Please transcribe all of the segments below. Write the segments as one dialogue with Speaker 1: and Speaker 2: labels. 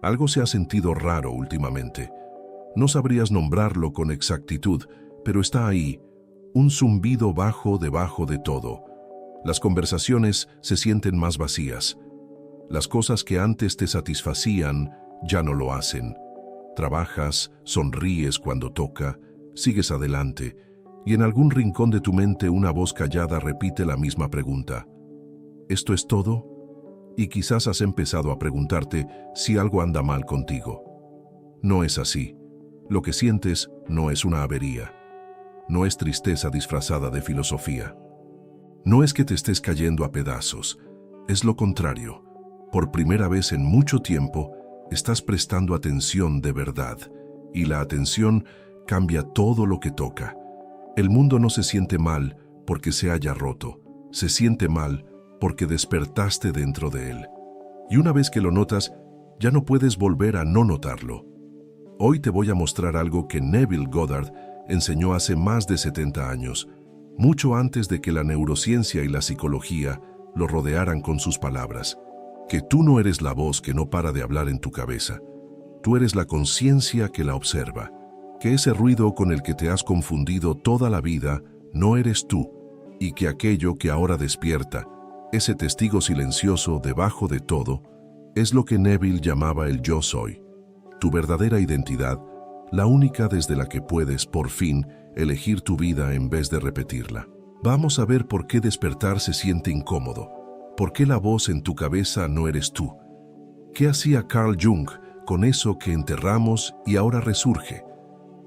Speaker 1: Algo se ha sentido raro últimamente. No sabrías nombrarlo con exactitud, pero está ahí, un zumbido bajo debajo de todo. Las conversaciones se sienten más vacías. Las cosas que antes te satisfacían ya no lo hacen. Trabajas, sonríes cuando toca, sigues adelante, y en algún rincón de tu mente una voz callada repite la misma pregunta. ¿Esto es todo? Y quizás has empezado a preguntarte si algo anda mal contigo. No es así. Lo que sientes no es una avería. No es tristeza disfrazada de filosofía. No es que te estés cayendo a pedazos. Es lo contrario. Por primera vez en mucho tiempo, estás prestando atención de verdad. Y la atención cambia todo lo que toca. El mundo no se siente mal porque se haya roto. Se siente mal porque despertaste dentro de él. Y una vez que lo notas, ya no puedes volver a no notarlo. Hoy te voy a mostrar algo que Neville Goddard enseñó hace más de 70 años, mucho antes de que la neurociencia y la psicología lo rodearan con sus palabras. Que tú no eres la voz que no para de hablar en tu cabeza. Tú eres la conciencia que la observa. Que ese ruido con el que te has confundido toda la vida no eres tú, y que aquello que ahora despierta, ese testigo silencioso debajo de todo, es lo que Neville llamaba el yo soy. Tu verdadera identidad, la única desde la que puedes, por fin, elegir tu vida en vez de repetirla. Vamos a ver por qué despertar se siente incómodo, por qué la voz en tu cabeza no eres tú. ¿Qué hacía Carl Jung con eso que enterramos y ahora resurge?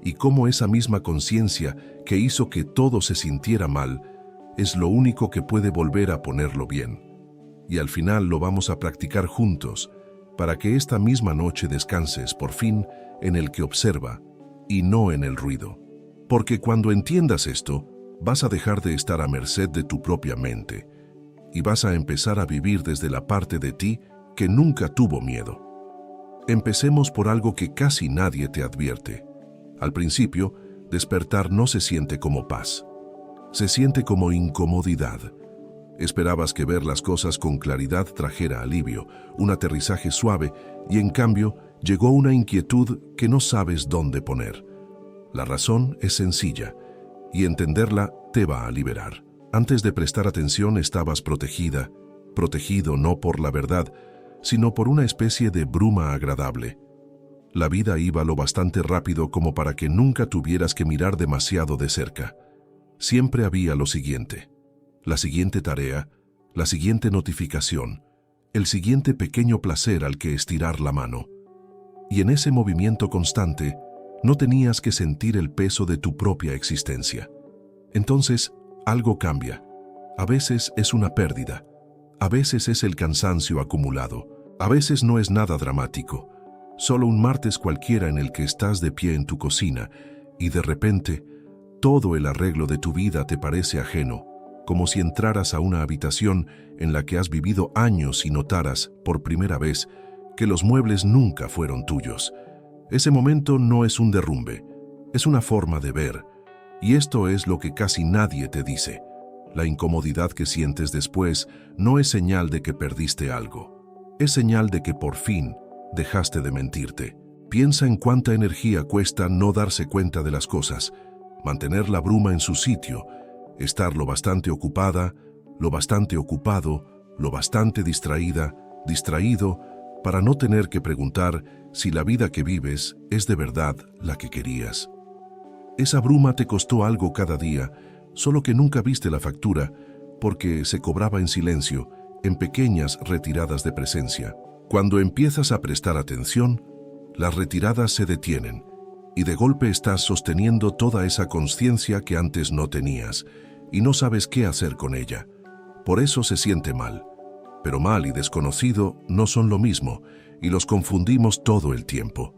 Speaker 1: Y cómo esa misma conciencia que hizo que todo se sintiera mal, es lo único que puede volver a ponerlo bien. Y al final lo vamos a practicar juntos, para que esta misma noche descanses por fin en el que observa y no en el ruido. Porque cuando entiendas esto, vas a dejar de estar a merced de tu propia mente y vas a empezar a vivir desde la parte de ti que nunca tuvo miedo. Empecemos por algo que casi nadie te advierte. Al principio, despertar no se siente como paz. Se siente como incomodidad. Esperabas que ver las cosas con claridad trajera alivio, un aterrizaje suave, y en cambio llegó una inquietud que no sabes dónde poner. La razón es sencilla, y entenderla te va a liberar. Antes de prestar atención estabas protegida, protegido no por la verdad, sino por una especie de bruma agradable. La vida iba lo bastante rápido como para que nunca tuvieras que mirar demasiado de cerca. Siempre había lo siguiente. La siguiente tarea, la siguiente notificación, el siguiente pequeño placer al que estirar la mano. Y en ese movimiento constante, no tenías que sentir el peso de tu propia existencia. Entonces, algo cambia. A veces es una pérdida, a veces es el cansancio acumulado, a veces no es nada dramático, solo un martes cualquiera en el que estás de pie en tu cocina y de repente, todo el arreglo de tu vida te parece ajeno, como si entraras a una habitación en la que has vivido años y notaras, por primera vez, que los muebles nunca fueron tuyos. Ese momento no es un derrumbe, es una forma de ver, y esto es lo que casi nadie te dice. La incomodidad que sientes después no es señal de que perdiste algo, es señal de que por fin dejaste de mentirte. Piensa en cuánta energía cuesta no darse cuenta de las cosas, mantener la bruma en su sitio, estar lo bastante ocupada, lo bastante ocupado, lo bastante distraída, distraído, para no tener que preguntar si la vida que vives es de verdad la que querías. Esa bruma te costó algo cada día, solo que nunca viste la factura, porque se cobraba en silencio, en pequeñas retiradas de presencia. Cuando empiezas a prestar atención, las retiradas se detienen, y de golpe estás sosteniendo toda esa conciencia que antes no tenías, y no sabes qué hacer con ella. Por eso se siente mal. Pero mal y desconocido no son lo mismo, y los confundimos todo el tiempo.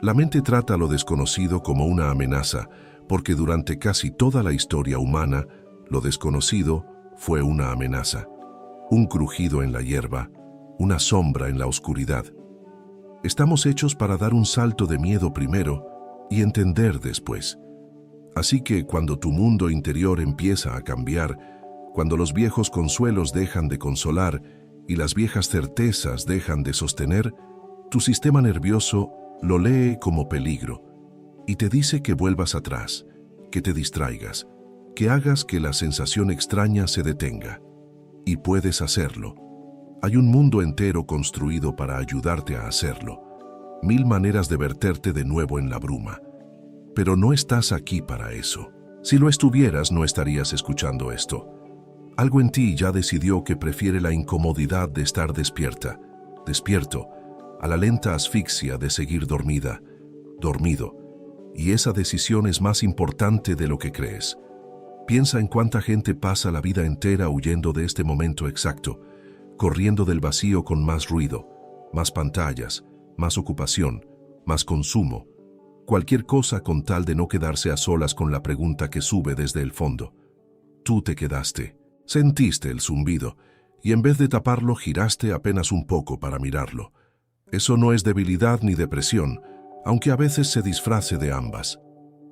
Speaker 1: La mente trata a lo desconocido como una amenaza, porque durante casi toda la historia humana, lo desconocido fue una amenaza. Un crujido en la hierba, una sombra en la oscuridad. Estamos hechos para dar un salto de miedo primero y entender después. Así que cuando tu mundo interior empieza a cambiar, cuando los viejos consuelos dejan de consolar y las viejas certezas dejan de sostener, Tu sistema nervioso lo lee como peligro y te dice que vuelvas atrás, que te distraigas, que hagas que la sensación extraña se detenga. Y puedes hacerlo. Hay un mundo entero construido para ayudarte a hacerlo. 1000 maneras de verterte de nuevo en la bruma. Pero no estás aquí para eso. Si lo estuvieras, no estarías escuchando esto. Algo en ti ya decidió que prefiere la incomodidad de estar despierto, a la lenta asfixia de seguir dormido. Y esa decisión es más importante de lo que crees. Piensa en cuánta gente pasa la vida entera huyendo de este momento exacto, corriendo del vacío con más ruido, más pantallas, más ocupación, más consumo, cualquier cosa con tal de no quedarse a solas con la pregunta que sube desde el fondo. Tú te quedaste, sentiste el zumbido, y en vez de taparlo giraste apenas un poco para mirarlo. Eso no es debilidad ni depresión, aunque a veces se disfrace de ambas.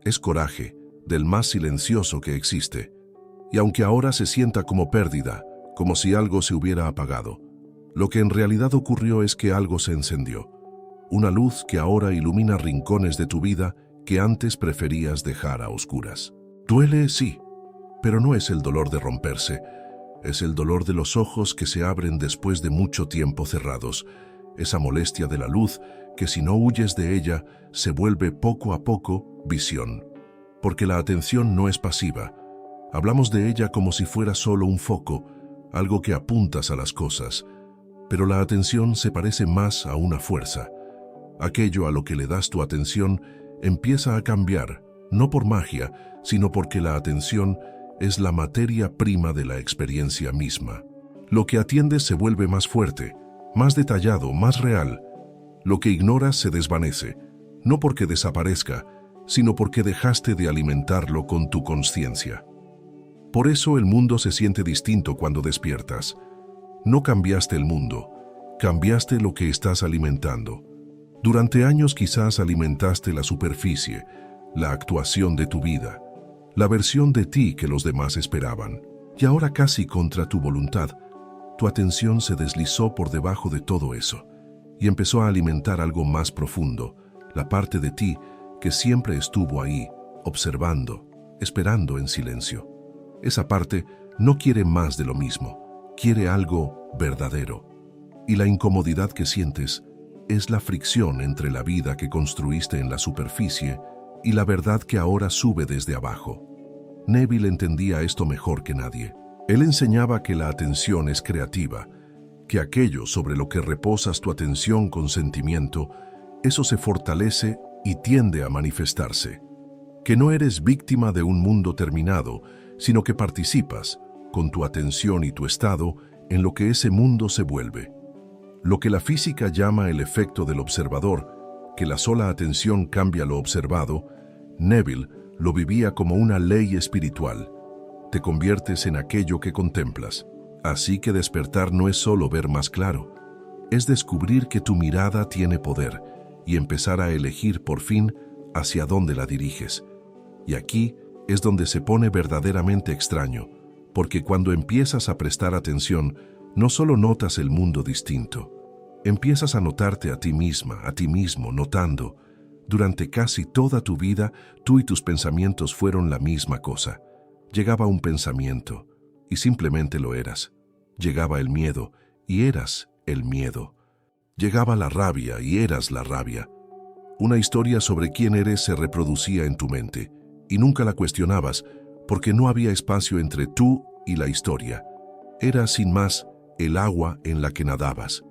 Speaker 1: Es coraje, del más silencioso que existe, y aunque ahora se sienta como pérdida, como si algo se hubiera apagado, lo que en realidad ocurrió es que algo se encendió, una luz que ahora ilumina rincones de tu vida que antes preferías dejar a oscuras. Duele, sí, pero no es el dolor de romperse, es el dolor de los ojos que se abren después de mucho tiempo cerrados, esa molestia de la luz que si no huyes de ella se vuelve poco a poco visión. Porque la atención no es pasiva. Hablamos de ella como si fuera solo un foco, algo que apuntas a las cosas. Pero la atención se parece más a una fuerza. Aquello a lo que le das tu atención empieza a cambiar, no por magia, sino porque la atención es la materia prima de la experiencia misma. Lo que atiendes se vuelve más fuerte, más detallado, más real. Lo que ignoras se desvanece, no porque desaparezca, sino porque dejaste de alimentarlo con tu conciencia. Por eso el mundo se siente distinto cuando despiertas. No cambiaste el mundo, cambiaste lo que estás alimentando. Durante años quizás alimentaste la superficie, la actuación de tu vida, la versión de ti que los demás esperaban. Y ahora casi contra tu voluntad, tu atención se deslizó por debajo de todo eso y empezó a alimentar algo más profundo, la parte de ti que siempre estuvo ahí, observando, esperando en silencio. Esa parte no quiere más de lo mismo, quiere algo verdadero. Y la incomodidad que sientes es la fricción entre la vida que construiste en la superficie y la verdad que ahora sube desde abajo. Neville entendía esto mejor que nadie. Él enseñaba que la atención es creativa, que aquello sobre lo que reposas tu atención con sentimiento, eso se fortalece y tiende a manifestarse. Que no eres víctima de un mundo terminado, sino que participas, con tu atención y tu estado, en lo que ese mundo se vuelve. Lo que la física llama el efecto del observador, que la sola atención cambia lo observado, Neville lo vivía como una ley espiritual. Te conviertes en aquello que contemplas. Así que despertar no es solo ver más claro, es descubrir que tu mirada tiene poder y empezar a elegir por fin hacia dónde la diriges. Y aquí es donde se pone verdaderamente extraño, porque cuando empiezas a prestar atención, no solo notas el mundo distinto, empiezas a notarte a ti misma, a ti mismo, notando. Durante casi toda tu vida, tú y tus pensamientos fueron la misma cosa. Llegaba un pensamiento, y simplemente lo eras. Llegaba el miedo, y eras el miedo. Llegaba la rabia, y eras la rabia. Una historia sobre quién eres se reproducía en tu mente, y nunca la cuestionabas, porque no había espacio entre tú y la historia. Era, sin más, el agua en la que nadabas.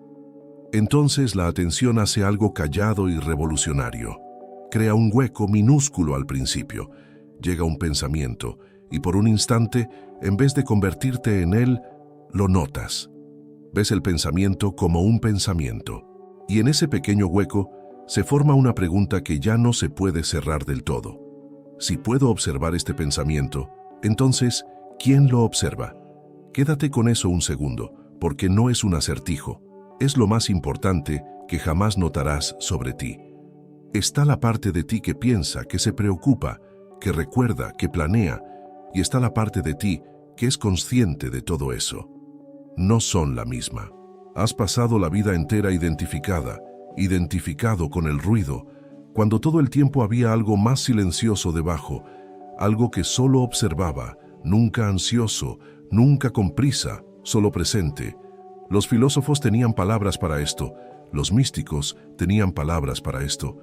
Speaker 1: Entonces la atención hace algo callado y revolucionario. Crea un hueco minúsculo al principio. Llega un pensamiento, y por un instante, en vez de convertirte en él, lo notas. Ves el pensamiento como un pensamiento. Y en ese pequeño hueco se forma una pregunta que ya no se puede cerrar del todo. Si puedo observar este pensamiento, entonces, ¿quién lo observa? Quédate con eso un segundo, porque no es un acertijo. Es lo más importante que jamás notarás sobre ti. Está la parte de ti que piensa, que se preocupa, que recuerda, que planea, y está la parte de ti que es consciente de todo eso. No son la misma. Has pasado la vida entera identificada, identificado con el ruido, cuando todo el tiempo había algo más silencioso debajo, algo que solo observaba, nunca ansioso, nunca con prisa, solo presente. Los filósofos tenían palabras para esto, los místicos tenían palabras para esto.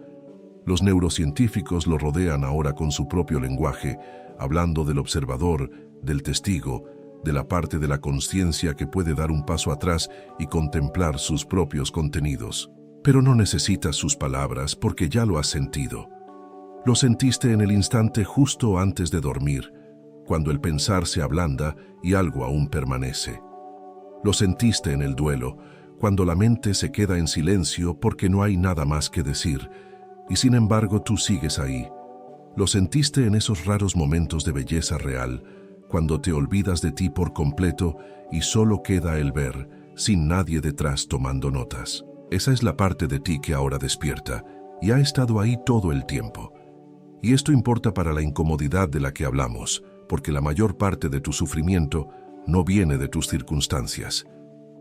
Speaker 1: Los neurocientíficos lo rodean ahora con su propio lenguaje, hablando del observador, del testigo, de la parte de la conciencia que puede dar un paso atrás y contemplar sus propios contenidos. Pero no necesitas sus palabras porque ya lo has sentido. Lo sentiste en el instante justo antes de dormir, cuando el pensar se ablanda y algo aún permanece. Lo sentiste en el duelo, cuando la mente se queda en silencio porque no hay nada más que decir, y sin embargo tú sigues ahí. Lo sentiste en esos raros momentos de belleza real, cuando te olvidas de ti por completo y solo queda el ver, sin nadie detrás tomando notas. Esa es la parte de ti que ahora despierta, y ha estado ahí todo el tiempo. Y esto importa para la incomodidad de la que hablamos, porque la mayor parte de tu sufrimiento no viene de tus circunstancias.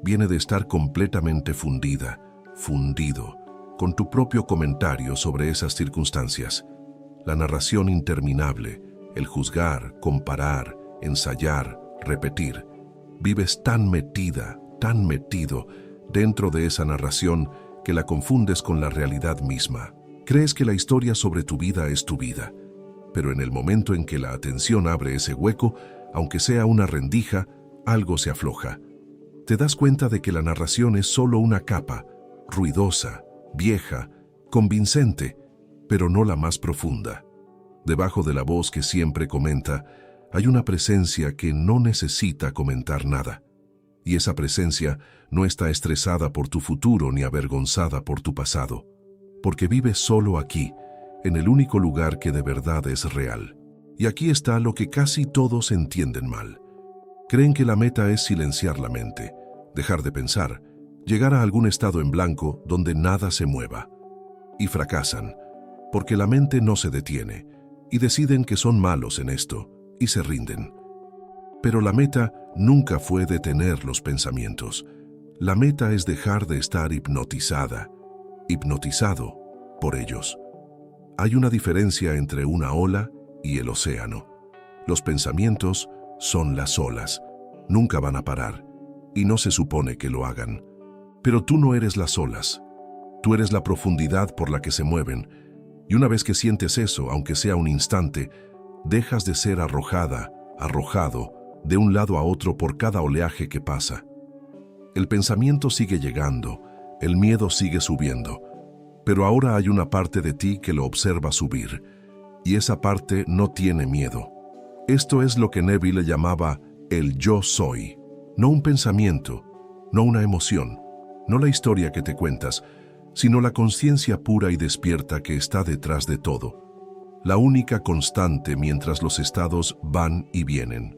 Speaker 1: Viene de estar completamente fundida, fundido, con tu propio comentario sobre esas circunstancias. La narración interminable, el juzgar, comparar, ensayar, repetir. Vives tan metida, tan metido dentro de esa narración que la confundes con la realidad misma. Crees que la historia sobre tu vida es tu vida, pero en el momento en que la atención abre ese hueco, aunque sea una rendija, algo se afloja. Te das cuenta de que la narración es solo una capa, ruidosa, vieja, convincente, pero no la más profunda. Debajo de la voz que siempre comenta, hay una presencia que no necesita comentar nada. Y esa presencia no está estresada por tu futuro ni avergonzada por tu pasado, porque vive solo aquí, en el único lugar que de verdad es real. Y aquí está lo que casi todos entienden mal. Creen que la meta es silenciar la mente, dejar de pensar, llegar a algún estado en blanco donde nada se mueva. Y fracasan, porque la mente no se detiene, y deciden que son malos en esto, y se rinden. Pero la meta nunca fue detener los pensamientos. La meta es dejar de estar hipnotizado por ellos. Hay una diferencia entre una ola y el océano. Los pensamientos son las olas, nunca van a parar, y no se supone que lo hagan. Pero tú no eres las olas, tú eres la profundidad por la que se mueven, y una vez que sientes eso, aunque sea un instante, dejas de ser arrojado, de un lado a otro por cada oleaje que pasa. El pensamiento sigue llegando, el miedo sigue subiendo, pero ahora hay una parte de ti que lo observa subir, y esa parte no tiene miedo. Esto es lo que Neville llamaba el yo soy, no un pensamiento, no una emoción, no la historia que te cuentas, sino la conciencia pura y despierta que está detrás de todo, la única constante mientras los estados van y vienen.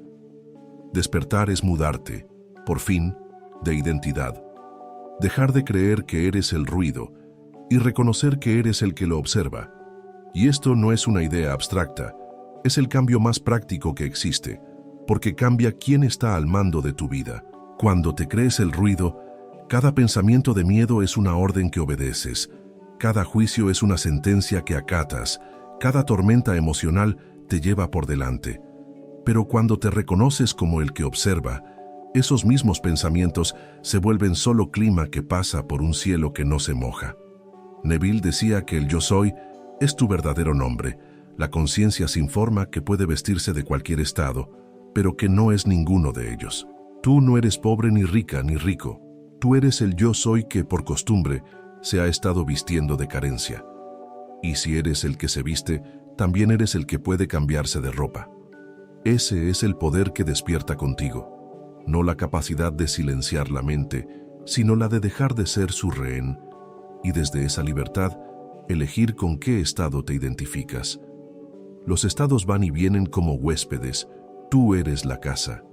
Speaker 1: Despertar es mudarte, por fin, de identidad. Dejar de creer que eres el ruido y reconocer que eres el que lo observa. Y esto no es una idea abstracta, es el cambio más práctico que existe, porque cambia quién está al mando de tu vida. Cuando te crees el ruido, cada pensamiento de miedo es una orden que obedeces, cada juicio es una sentencia que acatas, cada tormenta emocional te lleva por delante. Pero cuando te reconoces como el que observa, esos mismos pensamientos se vuelven solo clima que pasa por un cielo que no se moja. Neville decía que el yo soy es tu verdadero nombre, la conciencia sin forma que puede vestirse de cualquier estado, pero que no es ninguno de ellos. Tú no eres pobre ni rica ni rico. Tú eres el yo soy que, por costumbre, se ha estado vistiendo de carencia. Y si eres el que se viste, también eres el que puede cambiarse de ropa. Ese es el poder que despierta contigo, no la capacidad de silenciar la mente, sino la de dejar de ser su rehén, y desde esa libertad, elegir con qué estado te identificas. Los estados van y vienen como huéspedes, tú eres la casa.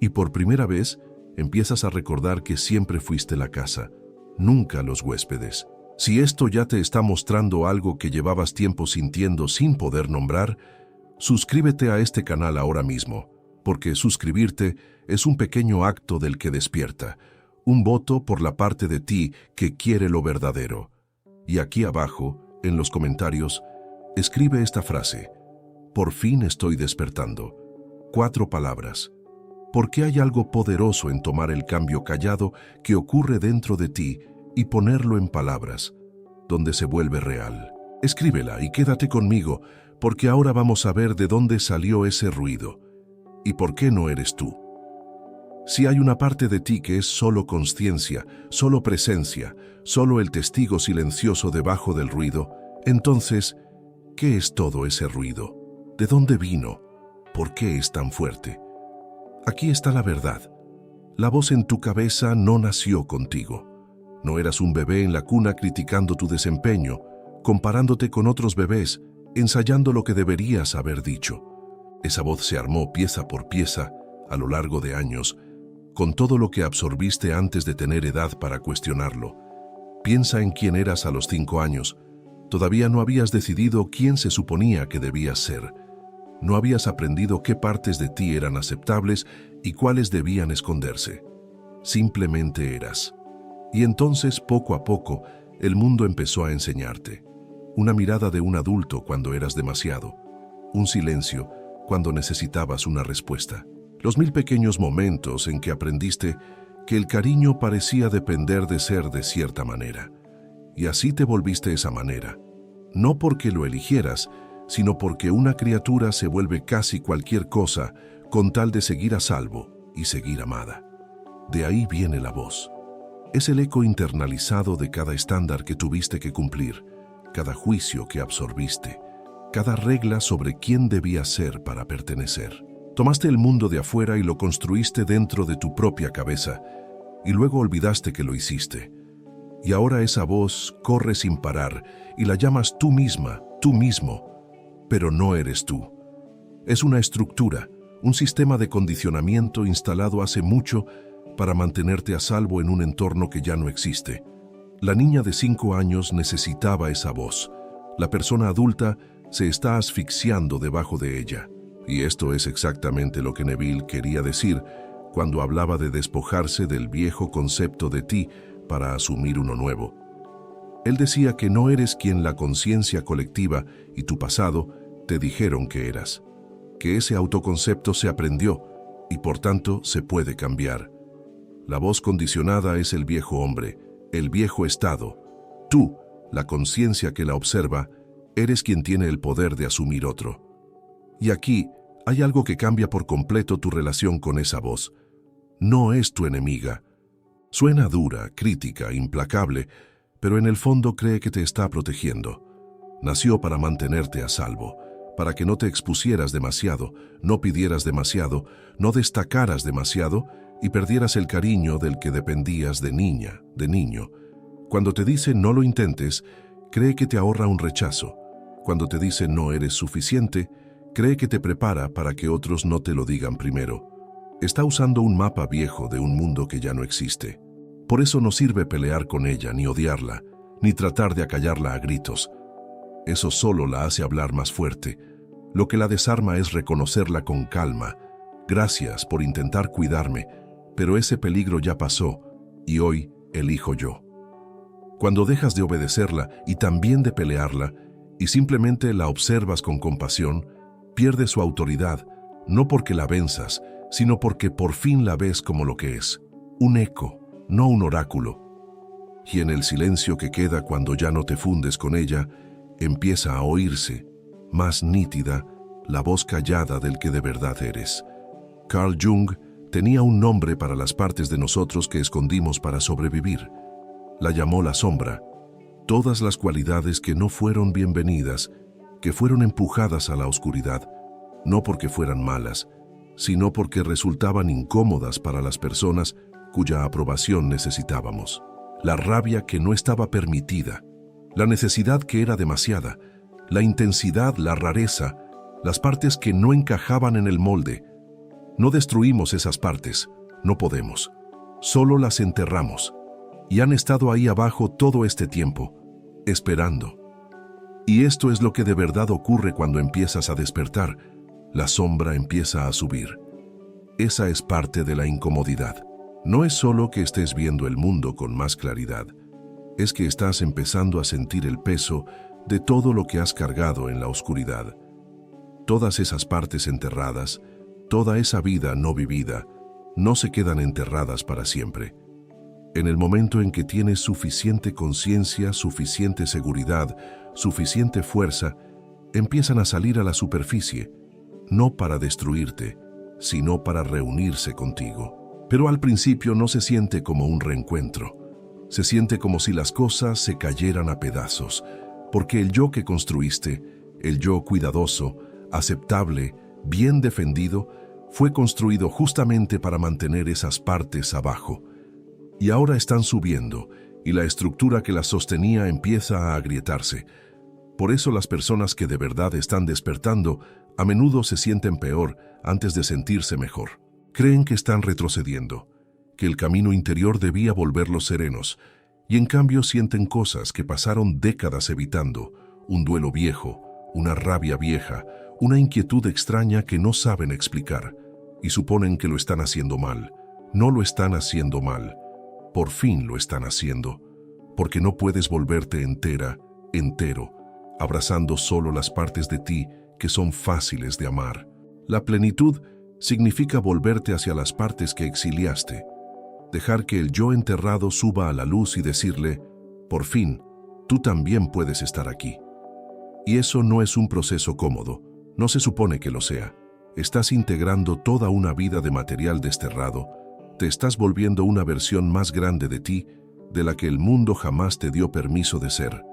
Speaker 1: Y por primera vez, empiezas a recordar que siempre fuiste la casa, nunca los huéspedes. Si esto ya te está mostrando algo que llevabas tiempo sintiendo sin poder nombrar, suscríbete a este canal ahora mismo, porque suscribirte es un pequeño acto del que despierta, un voto por la parte de ti que quiere lo verdadero. Y aquí abajo, en los comentarios, escribe esta frase: por fin estoy despertando. 4 palabras. Porque hay algo poderoso en tomar el cambio callado que ocurre dentro de ti y ponerlo en palabras, donde se vuelve real. Escríbela y quédate conmigo, porque ahora vamos a ver de dónde salió ese ruido y por qué no eres tú. Si hay una parte de ti que es solo consciencia, solo presencia, solo el testigo silencioso debajo del ruido, entonces, ¿qué es todo ese ruido? ¿De dónde vino? ¿Por qué es tan fuerte? Aquí está la verdad. La voz en tu cabeza no nació contigo. No eras un bebé en la cuna criticando tu desempeño, comparándote con otros bebés, ensayando lo que deberías haber dicho. Esa voz se armó pieza por pieza, a lo largo de años, con todo lo que absorbiste antes de tener edad para cuestionarlo. Piensa en quién eras a los 5 años. Todavía no habías decidido quién se suponía que debías ser. No habías aprendido qué partes de ti eran aceptables y cuáles debían esconderse. Simplemente eras. Y entonces, poco a poco, el mundo empezó a enseñarte. Una mirada de un adulto cuando eras demasiado. Un silencio cuando necesitabas una respuesta. Los 1000 pequeños momentos en que aprendiste que el cariño parecía depender de ser de cierta manera. Y así te volviste esa manera. No porque lo eligieras, sino porque una criatura se vuelve casi cualquier cosa con tal de seguir a salvo y seguir amada. De ahí viene la voz. Es el eco internalizado de cada estándar que tuviste que cumplir, cada juicio que absorbiste, cada regla sobre quién debías ser para pertenecer. Tomaste el mundo de afuera y lo construiste dentro de tu propia cabeza, y luego olvidaste que lo hiciste. Y ahora esa voz corre sin parar y la llamas tú misma, tú mismo, pero no eres tú. Es una estructura, un sistema de condicionamiento instalado hace mucho para mantenerte a salvo en un entorno que ya no existe. La niña de 5 años necesitaba esa voz. La persona adulta se está asfixiando debajo de ella. Y esto es exactamente lo que Neville quería decir cuando hablaba de despojarse del viejo concepto de ti para asumir uno nuevo. Él decía que no eres quien la conciencia colectiva y tu pasado te dijeron que eras, que ese autoconcepto se aprendió y por tanto se puede cambiar. La voz condicionada es el viejo hombre, el viejo estado. Tú, la conciencia que la observa, eres quien tiene el poder de asumir otro. Y aquí hay algo que cambia por completo tu relación con esa voz. No es tu enemiga. Suena dura, crítica, implacable, pero en el fondo cree que te está protegiendo. Nació para mantenerte a salvo, para que no te expusieras demasiado, no pidieras demasiado, no destacaras demasiado y perdieras el cariño del que dependías de niña, de niño. Cuando te dice no lo intentes, cree que te ahorra un rechazo. Cuando te dice no eres suficiente, cree que te prepara para que otros no te lo digan primero. Está usando un mapa viejo de un mundo que ya no existe. Por eso no sirve pelear con ella, ni odiarla, ni tratar de acallarla a gritos. Eso solo la hace hablar más fuerte. Lo que la desarma es reconocerla con calma. Gracias por intentar cuidarme, pero ese peligro ya pasó, y hoy elijo yo. Cuando dejas de obedecerla y también de pelearla, y simplemente la observas con compasión, pierde su autoridad, no porque la venzas, sino porque por fin la ves como lo que es, un eco, no un oráculo. Y en el silencio que queda cuando ya no te fundes con ella, empieza a oírse, más nítida, la voz callada del que de verdad eres. Carl Jung tenía un nombre para las partes de nosotros que escondimos para sobrevivir. La llamó la sombra. Todas las cualidades que no fueron bienvenidas, que fueron empujadas a la oscuridad, no porque fueran malas, sino porque resultaban incómodas para las personas cuya aprobación necesitábamos. La rabia que no estaba permitida, la necesidad que era demasiada, la intensidad, la rareza, las partes que no encajaban en el molde. No destruimos esas partes, no podemos. Solo las enterramos. Y han estado ahí abajo todo este tiempo, esperando. Y esto es lo que de verdad ocurre cuando empiezas a despertar. La sombra empieza a subir. Esa es parte de la incomodidad. No es solo que estés viendo el mundo con más claridad. es que estás empezando a sentir el peso de todo lo que has cargado en la oscuridad. Todas esas partes enterradas, toda esa vida no vivida, no se quedan enterradas para siempre. En el momento en que tienes suficiente conciencia, suficiente seguridad, suficiente fuerza, empiezan a salir a la superficie, no para destruirte, sino para reunirse contigo. Pero al principio no se siente como un reencuentro. Se siente como si las cosas se cayeran a pedazos, porque el yo que construiste, el yo cuidadoso, aceptable, bien defendido, fue construido justamente para mantener esas partes abajo. Y ahora están subiendo, y la estructura que las sostenía empieza a agrietarse. Por eso las personas que de verdad están despertando a menudo se sienten peor antes de sentirse mejor. Creen que están retrocediendo, que el camino interior debía volverlos serenos, y en cambio sienten cosas que pasaron décadas evitando, un duelo viejo, una rabia vieja, una inquietud extraña que no saben explicar, y suponen que lo están haciendo mal. No lo están haciendo mal. Por fin lo están haciendo, porque no puedes volverte entera, entero, abrazando solo las partes de ti que son fáciles de amar. La plenitud significa volverte hacia las partes que exiliaste, dejar que el yo enterrado suba a la luz y decirle, por fin, tú también puedes estar aquí. Y eso no es un proceso cómodo, no se supone que lo sea. Estás integrando toda una vida de material desterrado, te estás volviendo una versión más grande de ti, de la que el mundo jamás te dio permiso de ser.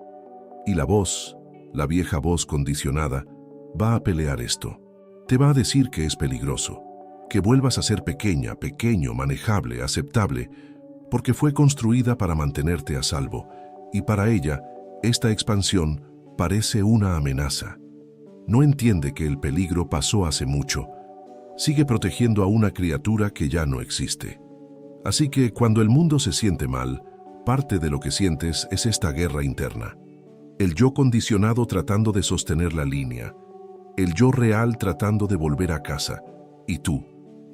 Speaker 1: Y la voz, la vieja voz condicionada, va a pelear esto. Te va a decir que es peligroso, que vuelvas a ser pequeña, pequeño, manejable, aceptable, porque fue construida para mantenerte a salvo, y para ella, esta expansión parece una amenaza. No entiende que el peligro pasó hace mucho. Sigue protegiendo a una criatura que ya no existe. Así que cuando el mundo se siente mal, parte de lo que sientes es esta guerra interna. El yo condicionado tratando de sostener la línea, el yo real tratando de volver a casa, y tú,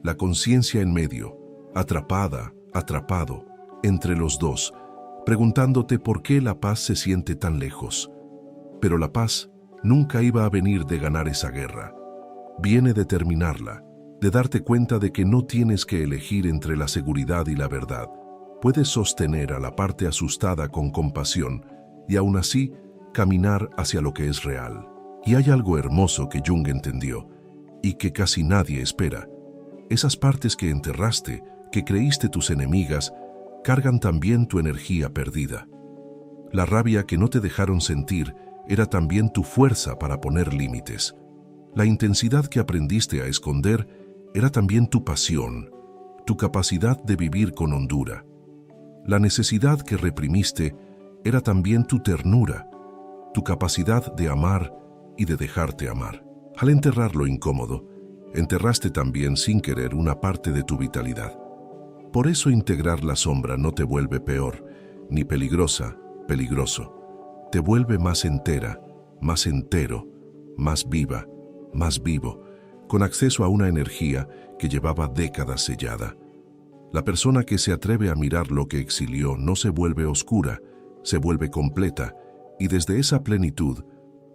Speaker 1: la conciencia en medio, atrapada, atrapado, entre los dos, preguntándote por qué la paz se siente tan lejos. Pero la paz nunca iba a venir de ganar esa guerra. Viene de terminarla, de darte cuenta de que no tienes que elegir entre la seguridad y la verdad. Puedes sostener a la parte asustada con compasión y aún así caminar hacia lo que es real. Y hay algo hermoso que Jung entendió y que casi nadie espera. Esas partes que enterraste, que creíste tus enemigas, cargan también tu energía perdida. La rabia que no te dejaron sentir era también tu fuerza para poner límites. La intensidad que aprendiste a esconder era también tu pasión, tu capacidad de vivir con hondura. La necesidad que reprimiste era también tu ternura, tu capacidad de amar y de dejarte amar. Al enterrar lo incómodo, enterraste también sin querer una parte de tu vitalidad. Por eso integrar la sombra no te vuelve peor, ni peligrosa, peligroso. Te vuelve más entera, más entero, más viva, más vivo, con acceso a una energía que llevaba décadas sellada. La persona que se atreve a mirar lo que exilió no se vuelve oscura, se vuelve completa, y desde esa plenitud,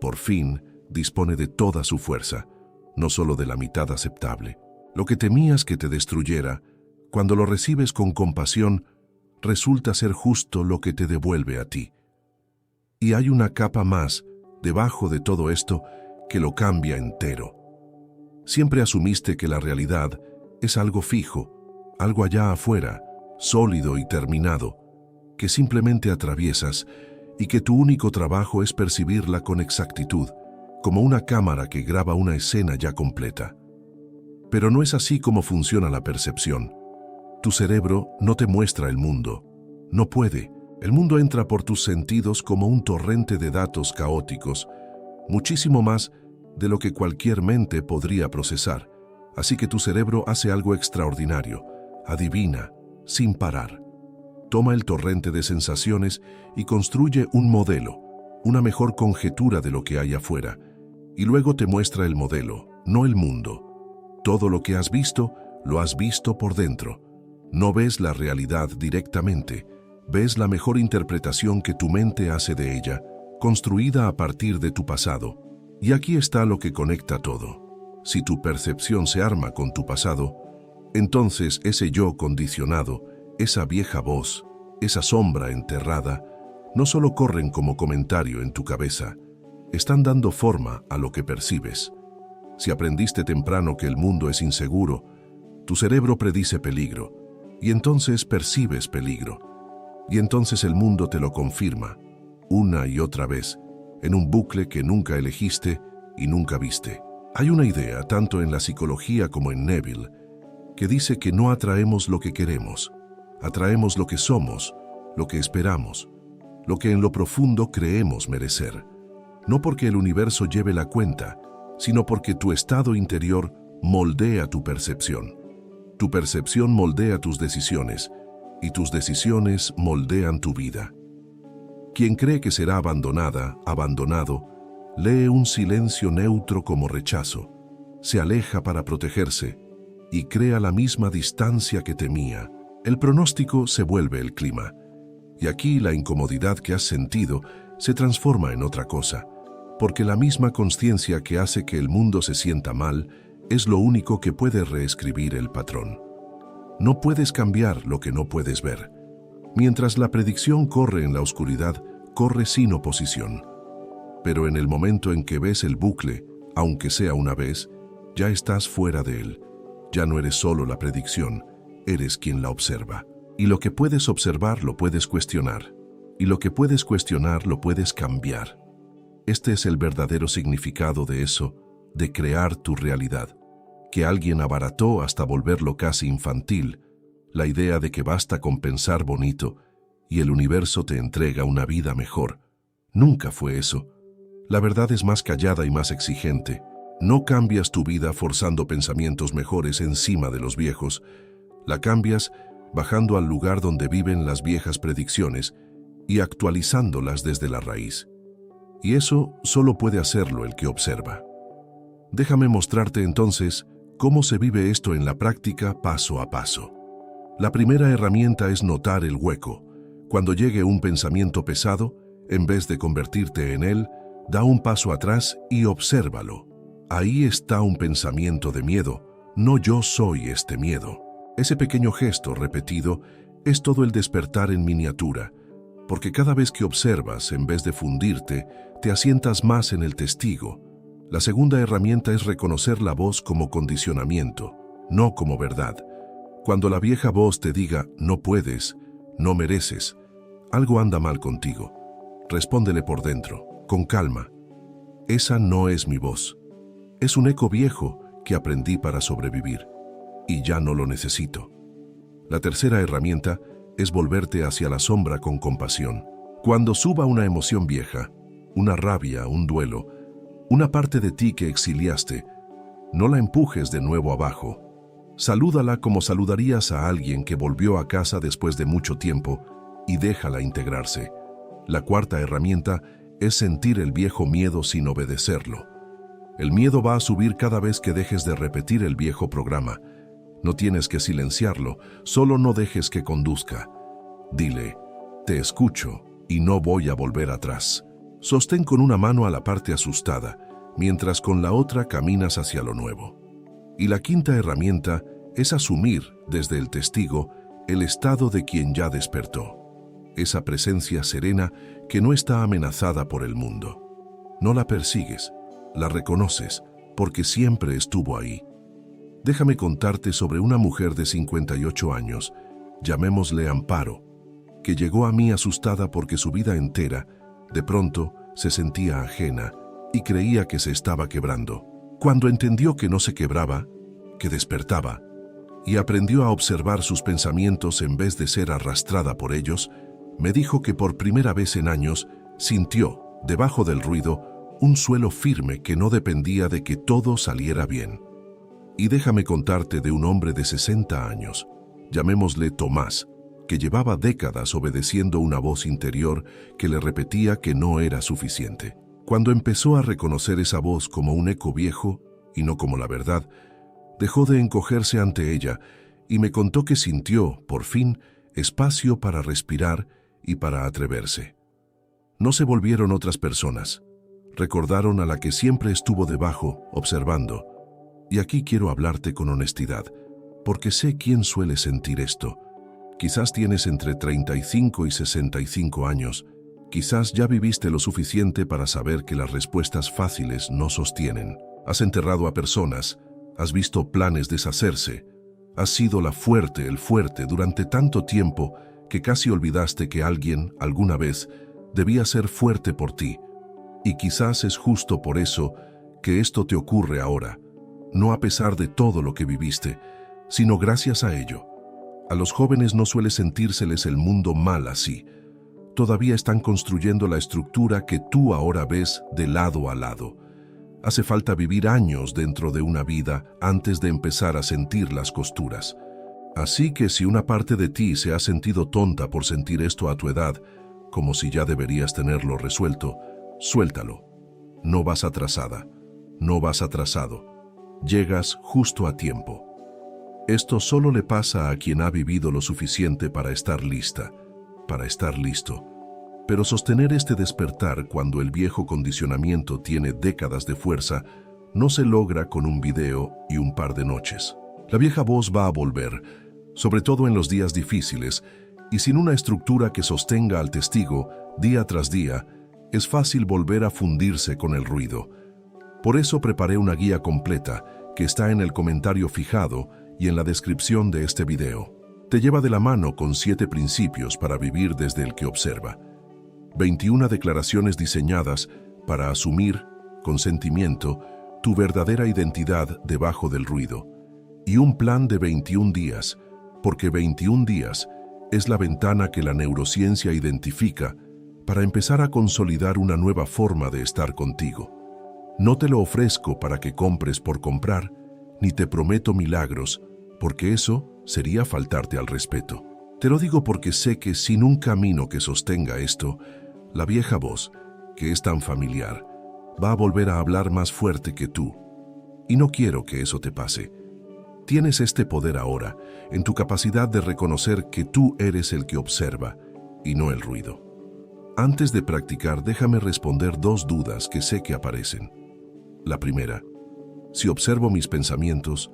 Speaker 1: por fin, dispone de toda su fuerza, no solo de la mitad aceptable. Lo que temías que te destruyera, cuando lo recibes con compasión, resulta ser justo lo que te devuelve a ti. Y hay una capa más, debajo de todo esto, que lo cambia entero. Siempre asumiste que la realidad es algo fijo, algo allá afuera, sólido y terminado, que simplemente atraviesas y que tu único trabajo es percibirla con exactitud, como una cámara que graba una escena ya completa. Pero no es así como funciona la percepción. Tu cerebro no te muestra el mundo. No puede. El mundo entra por tus sentidos como un torrente de datos caóticos, muchísimo más de lo que cualquier mente podría procesar. Así que tu cerebro hace algo extraordinario, adivina, sin parar. Toma el torrente de sensaciones y construye un modelo, una mejor conjetura de lo que hay afuera, y luego te muestra el modelo, no el mundo. Todo lo que has visto, lo has visto por dentro. No ves la realidad directamente, ves la mejor interpretación que tu mente hace de ella, construida a partir de tu pasado. Y aquí está lo que conecta todo. Si tu percepción se arma con tu pasado, entonces ese yo condicionado, esa vieja voz, esa sombra enterrada, no solo corren como comentario en tu cabeza, están dando forma a lo que percibes. Si aprendiste temprano que el mundo es inseguro, tu cerebro predice peligro, y entonces percibes peligro. Y entonces el mundo te lo confirma, una y otra vez, en un bucle que nunca elegiste y nunca viste. Hay una idea, tanto en la psicología como en Neville, que dice que no atraemos lo que queremos, atraemos lo que somos, lo que esperamos, lo que en lo profundo creemos merecer. No porque el universo lleve la cuenta, sino porque tu estado interior moldea tu percepción. Tu percepción moldea tus decisiones, y tus decisiones moldean tu vida. Quien cree que será abandonada, abandonado, lee un silencio neutro como rechazo, se aleja para protegerse y crea la misma distancia que temía. El pronóstico se vuelve el clima, y aquí la incomodidad que has sentido se transforma en otra cosa, porque la misma consciencia que hace que el mundo se sienta mal es lo único que puede reescribir el patrón. No puedes cambiar lo que no puedes ver. Mientras la predicción corre en la oscuridad, corre sin oposición. Pero en el momento en que ves el bucle, aunque sea una vez, ya estás fuera de él. Ya no eres solo la predicción, eres quien la observa. Y lo que puedes observar lo puedes cuestionar. Y lo que puedes cuestionar lo puedes cambiar. Este es el verdadero significado de eso, de crear tu realidad, que alguien abarató hasta volverlo casi infantil, la idea de que basta con pensar bonito y el universo te entrega una vida mejor. Nunca fue eso. La verdad es más callada y más exigente. No cambias tu vida forzando pensamientos mejores encima de los viejos. La cambias bajando al lugar donde viven las viejas predicciones y actualizándolas desde la raíz. Y eso solo puede hacerlo el que observa. Déjame mostrarte entonces cómo se vive esto en la práctica paso a paso. La primera herramienta es notar el hueco. Cuando llegue un pensamiento pesado, en vez de convertirte en él, da un paso atrás y obsérvalo. Ahí está un pensamiento de miedo, no yo soy este miedo. Ese pequeño gesto repetido es todo el despertar en miniatura, porque cada vez que observas, en vez de fundirte, te asientas más en el testigo. La segunda herramienta es reconocer la voz como condicionamiento, no como verdad. Cuando la vieja voz te diga, no puedes, no mereces, algo anda mal contigo. Respóndele por dentro, con calma. Esa no es mi voz. Es un eco viejo que aprendí para sobrevivir, y ya no lo necesito. La tercera herramienta es volverte hacia la sombra con compasión. Cuando suba una emoción vieja, una rabia, un duelo, una parte de ti que exiliaste, no la empujes de nuevo abajo. Salúdala como saludarías a alguien que volvió a casa después de mucho tiempo y déjala integrarse. La cuarta herramienta es sentir el viejo miedo sin obedecerlo. El miedo va a subir cada vez que dejes de repetir el viejo programa. No tienes que silenciarlo, solo no dejes que conduzca. Dile, te escucho y no voy a volver atrás. Sostén con una mano a la parte asustada, mientras con la otra caminas hacia lo nuevo. Y la quinta herramienta es asumir, desde el testigo, el estado de quien ya despertó. Esa presencia serena que no está amenazada por el mundo. No la persigues, la reconoces, porque siempre estuvo ahí. Déjame contarte sobre una mujer de 58 años, llamémosle Amparo, que llegó a mí asustada porque su vida entera, de pronto, se sentía ajena y creía que se estaba quebrando. Cuando entendió que no se quebraba, que despertaba, y aprendió a observar sus pensamientos en vez de ser arrastrada por ellos, me dijo que por primera vez en años sintió, debajo del ruido, un suelo firme que no dependía de que todo saliera bien. Y déjame contarte de un hombre de 60 años, llamémosle Tomás, que llevaba décadas obedeciendo una voz interior que le repetía que no era suficiente. Cuando empezó a reconocer esa voz como un eco viejo y no como la verdad, dejó de encogerse ante ella y me contó que sintió, por fin, espacio para respirar y para atreverse. No se volvieron otras personas. Recordaron a la que siempre estuvo debajo, observando. Y aquí quiero hablarte con honestidad, porque sé quién suele sentir esto. Quizás tienes entre 35 y 65 años. Quizás ya viviste lo suficiente para saber que las respuestas fáciles no sostienen. Has enterrado a personas, has visto planes deshacerse. Has sido la fuerte, el fuerte durante tanto tiempo que casi olvidaste que alguien, alguna vez, debía ser fuerte por ti. Y quizás es justo por eso que esto te ocurre ahora, no a pesar de todo lo que viviste, sino gracias a ello. A los jóvenes no suele sentírseles el mundo mal así. Todavía están construyendo la estructura que tú ahora ves de lado a lado. Hace falta vivir años dentro de una vida antes de empezar a sentir las costuras. Así que si una parte de ti se ha sentido tonta por sentir esto a tu edad, como si ya deberías tenerlo resuelto, suéltalo. No vas atrasada, no vas atrasado. Llegas justo a tiempo. Esto solo le pasa a quien ha vivido lo suficiente para estar lista, para estar listo. Pero sostener este despertar cuando el viejo condicionamiento tiene décadas de fuerza no se logra con un video y un par de noches. La vieja voz va a volver, sobre todo en los días difíciles, y sin una estructura que sostenga al testigo día tras día, es fácil volver a fundirse con el ruido. Por eso preparé una guía completa que está en el comentario fijado y en la descripción de este video. Te lleva de la mano con 7 principios para vivir desde el que observa. 21 declaraciones diseñadas para asumir, con sentimiento, tu verdadera identidad debajo del ruido. Y un plan de 21 días, porque 21 días es la ventana que la neurociencia identifica para empezar a consolidar una nueva forma de estar contigo. No te lo ofrezco para que compres por comprar, ni te prometo milagros, porque eso sería faltarte al respeto. Te lo digo porque sé que sin un camino que sostenga esto, la vieja voz, que es tan familiar, va a volver a hablar más fuerte que tú. Y no quiero que eso te pase. Tienes este poder ahora, en tu capacidad de reconocer que tú eres el que observa, y no el ruido. Antes de practicar, déjame responder 2 dudas que sé que aparecen. La primera, si observo mis pensamientos,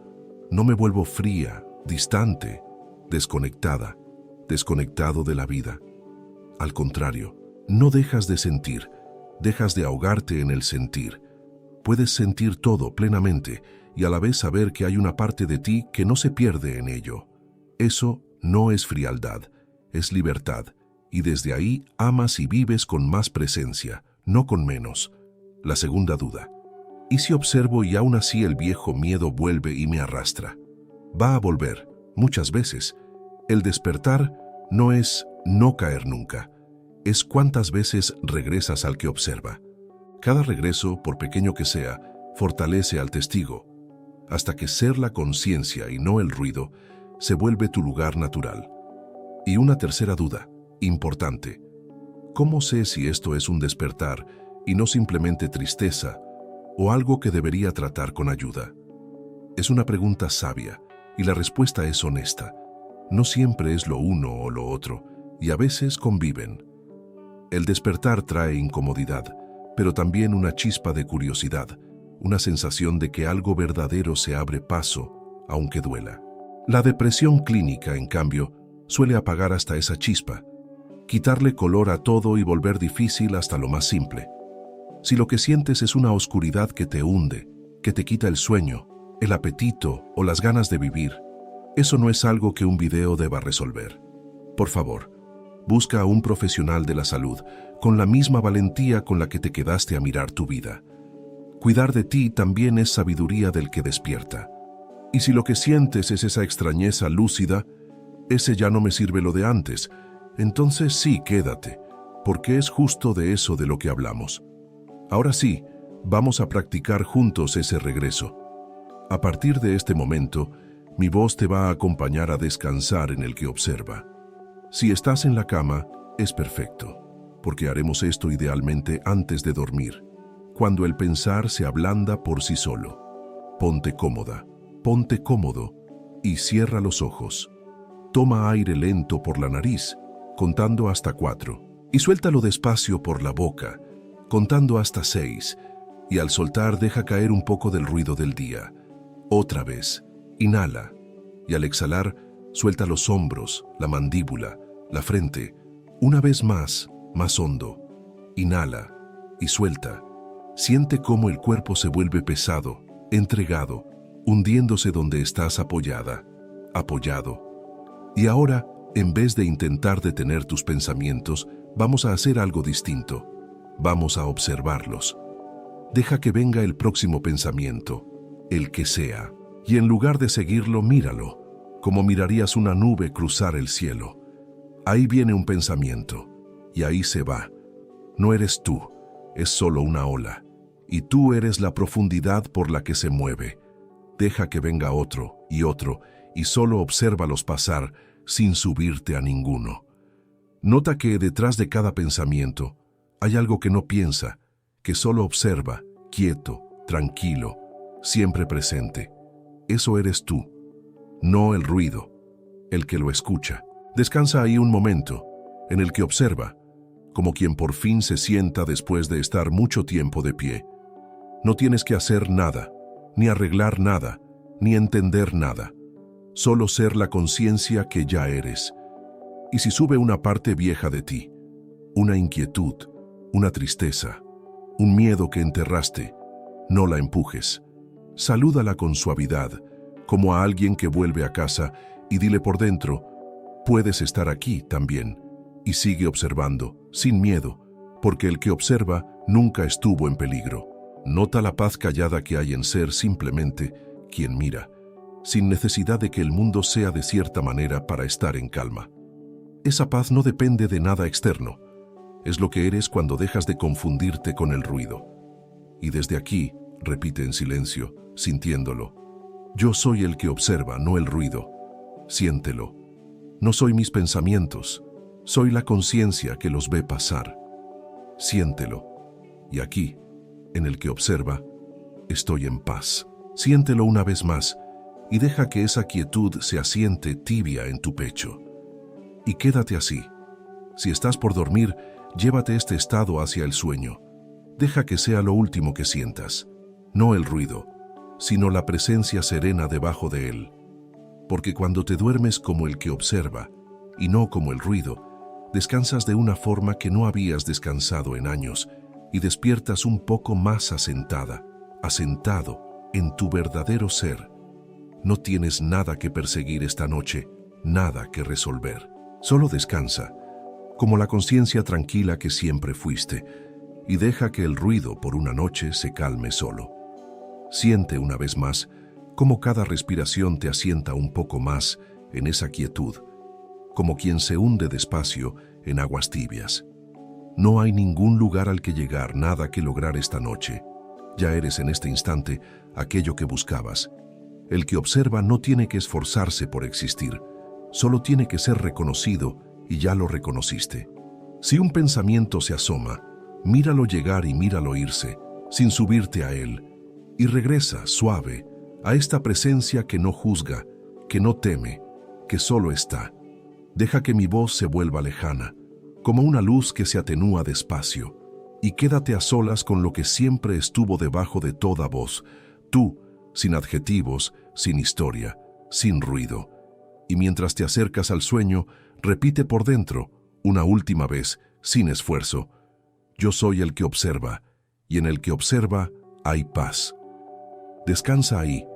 Speaker 1: no me vuelvo fría, distante, desconectada, desconectado de la vida. Al contrario, no dejas de sentir, dejas de ahogarte en el sentir. Puedes sentir todo plenamente y a la vez saber que hay una parte de ti que no se pierde en ello. Eso no es frialdad, es libertad, y desde ahí amas y vives con más presencia, no con menos. La segunda duda. ¿Y si observo y aún así el viejo miedo vuelve y me arrastra? Va a volver, muchas veces. El despertar no es no caer nunca, es cuántas veces regresas al que observa. Cada regreso, por pequeño que sea, fortalece al testigo, hasta que ser la conciencia y no el ruido se vuelve tu lugar natural. Y una tercera duda, importante. ¿Cómo sé si esto es un despertar y no simplemente tristeza o algo que debería tratar con ayuda? Es una pregunta sabia y la respuesta es honesta. No siempre es lo uno o lo otro y a veces conviven. El despertar trae incomodidad, pero también una chispa de curiosidad, una sensación de que algo verdadero se abre paso, aunque duela. La depresión clínica, en cambio, suele apagar hasta esa chispa, quitarle color a todo y volver difícil hasta lo más simple. Si lo que sientes es una oscuridad que te hunde, que te quita el sueño, el apetito o las ganas de vivir, eso no es algo que un video deba resolver. Por favor, busca a un profesional de la salud con la misma valentía con la que te quedaste a mirar tu vida. Cuidar de ti también es sabiduría del que despierta. Y si lo que sientes es esa extrañeza lúcida, ese ya no me sirve lo de antes, entonces sí, quédate, porque es justo de eso de lo que hablamos. Ahora sí, vamos a practicar juntos ese regreso. A partir de este momento, mi voz te va a acompañar a descansar en el que observa. Si estás en la cama, es perfecto, porque haremos esto idealmente antes de dormir, cuando el pensar se ablanda por sí solo. Ponte cómoda, ponte cómodo y cierra los ojos. Toma aire lento por la nariz, contando hasta 4, y suéltalo despacio por la boca, contando hasta 6, y al soltar deja caer un poco del ruido del día. Otra vez, inhala, y al exhalar, suelta los hombros, la mandíbula, la frente. Una vez más hondo. Inhala y suelta. Siente cómo el cuerpo se vuelve pesado, entregado, hundiéndose donde estás apoyada, apoyado. Y ahora, en vez de intentar detener tus pensamientos, vamos a hacer algo distinto. Vamos a observarlos. Deja que venga el próximo pensamiento, el que sea, y en lugar de seguirlo, míralo, como mirarías una nube cruzar el cielo. Ahí viene un pensamiento, y ahí se va. No eres tú, es solo una ola, y tú eres la profundidad por la que se mueve. Deja que venga otro, y solo obsérvalos pasar sin subirte a ninguno. Nota que detrás de cada pensamiento hay algo que no piensa, que solo observa, quieto, tranquilo, siempre presente. Eso eres tú, no el ruido, el que lo escucha. Descansa ahí un momento, en el que observa, como quien por fin se sienta después de estar mucho tiempo de pie. No tienes que hacer nada, ni arreglar nada, ni entender nada. Solo ser la conciencia que ya eres. Y si sube una parte vieja de ti, una inquietud, una tristeza, un miedo que enterraste, no la empujes. Salúdala con suavidad, como a alguien que vuelve a casa, y dile por dentro, puedes estar aquí también, y sigue observando, sin miedo, porque el que observa nunca estuvo en peligro. Nota la paz callada que hay en ser simplemente quien mira, sin necesidad de que el mundo sea de cierta manera para estar en calma. Esa paz no depende de nada externo. Es lo que eres cuando dejas de confundirte con el ruido. Y desde aquí, repite en silencio, sintiéndolo. Yo soy el que observa, no el ruido. Siéntelo. No soy mis pensamientos, soy la conciencia que los ve pasar. Siéntelo. Y aquí, en el que observa, estoy en paz. Siéntelo una vez más y deja que esa quietud se asiente tibia en tu pecho. Y quédate así. Si estás por dormir, llévate este estado hacia el sueño. Deja que sea lo último que sientas, no el ruido, sino la presencia serena debajo de él. Porque cuando te duermes como el que observa, y no como el ruido, descansas de una forma que no habías descansado en años, y despiertas un poco más asentada, asentado en tu verdadero ser. No tienes nada que perseguir esta noche, nada que resolver. Solo descansa, como la conciencia tranquila que siempre fuiste, y deja que el ruido por una noche se calme solo. Siente una vez más cómo cada respiración te asienta un poco más en esa quietud, como quien se hunde despacio en aguas tibias. No hay ningún lugar al que llegar, nada que lograr esta noche. Ya eres en este instante aquello que buscabas. El que observa no tiene que esforzarse por existir, solo tiene que ser reconocido y ya lo reconociste. Si un pensamiento se asoma, míralo llegar y míralo irse, sin subirte a él, y regresa suave a esta presencia que no juzga, que no teme, que solo está. Deja que mi voz se vuelva lejana, como una luz que se atenúa despacio, y quédate a solas con lo que siempre estuvo debajo de toda voz, tú, sin adjetivos, sin historia, sin ruido. Y mientras te acercas al sueño, repite por dentro, una última vez, sin esfuerzo, yo soy el que observa, y en el que observa hay paz. Descansa ahí,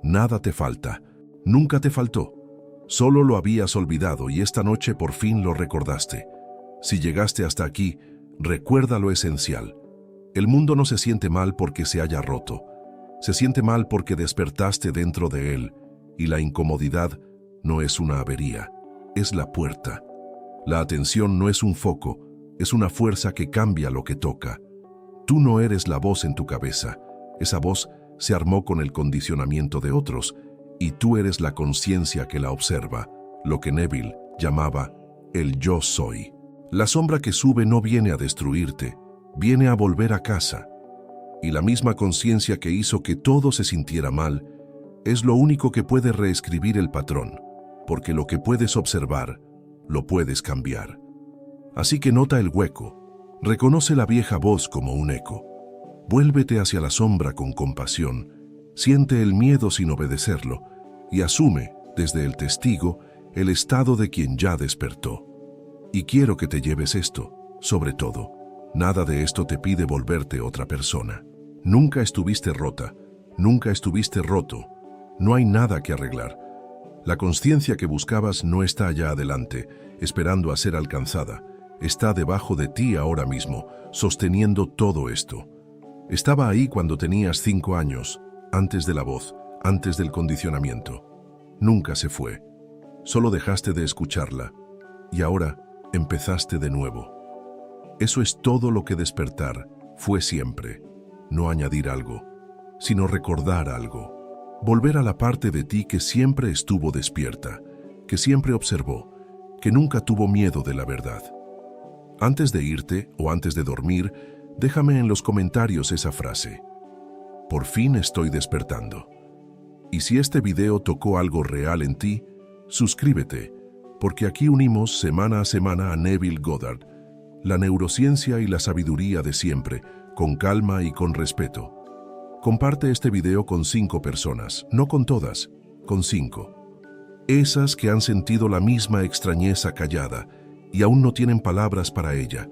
Speaker 1: nada te falta, nunca te faltó, solo lo habías olvidado y esta noche por fin lo recordaste. Si llegaste hasta aquí, recuerda lo esencial. El mundo no se siente mal porque se haya roto, se siente mal porque despertaste dentro de él, y la incomodidad no es una avería, es la puerta. La atención no es un foco, es una fuerza que cambia lo que toca. Tú no eres la voz en tu cabeza, esa voz se armó con el condicionamiento de otros, y tú eres la conciencia que la observa, lo que Neville llamaba el yo soy. La sombra que sube no viene a destruirte, viene a volver a casa. Y la misma conciencia que hizo que todo se sintiera mal, es lo único que puede reescribir el patrón, porque lo que puedes observar, lo puedes cambiar. Así que nota el hueco, reconoce la vieja voz como un eco. Vuélvete hacia la sombra con compasión, siente el miedo sin obedecerlo y asume, desde el testigo, el estado de quien ya despertó. Y quiero que te lleves esto, sobre todo, nada de esto te pide volverte otra persona. Nunca estuviste rota, nunca estuviste roto, no hay nada que arreglar. La consciencia que buscabas no está allá adelante, esperando a ser alcanzada. Está debajo de ti ahora mismo, sosteniendo todo esto. Estaba ahí cuando tenías 5 años, antes de la voz, antes del condicionamiento. Nunca se fue. Solo dejaste de escucharla. Y ahora empezaste de nuevo. Eso es todo lo que despertar fue siempre. No añadir algo, sino recordar algo. Volver a la parte de ti que siempre estuvo despierta, que siempre observó, que nunca tuvo miedo de la verdad. Antes de irte o antes de dormir, déjame en los comentarios esa frase. Por fin estoy despertando. Y si este video tocó algo real en ti, suscríbete, porque aquí unimos semana a semana a Neville Goddard, la neurociencia y la sabiduría de siempre, con calma y con respeto. Comparte este video con 5 personas, no con todas, con 5. Esas que han sentido la misma extrañeza callada y aún no tienen palabras para ella.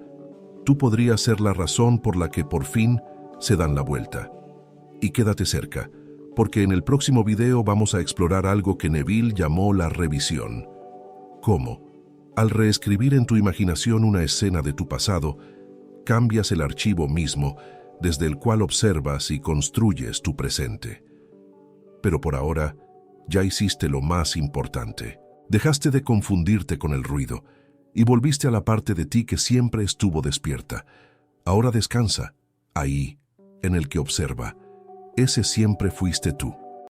Speaker 1: Tú podrías ser la razón por la que por fin se dan la vuelta. Y quédate cerca, porque en el próximo video vamos a explorar algo que Neville llamó la revisión. ¿Cómo? Al reescribir en tu imaginación una escena de tu pasado, cambias el archivo mismo desde el cual observas y construyes tu presente. Pero por ahora, ya hiciste lo más importante. Dejaste de confundirte con el ruido y volviste a la parte de ti que siempre estuvo despierta. Ahora descansa, ahí, en el que observa. Ese siempre fuiste tú.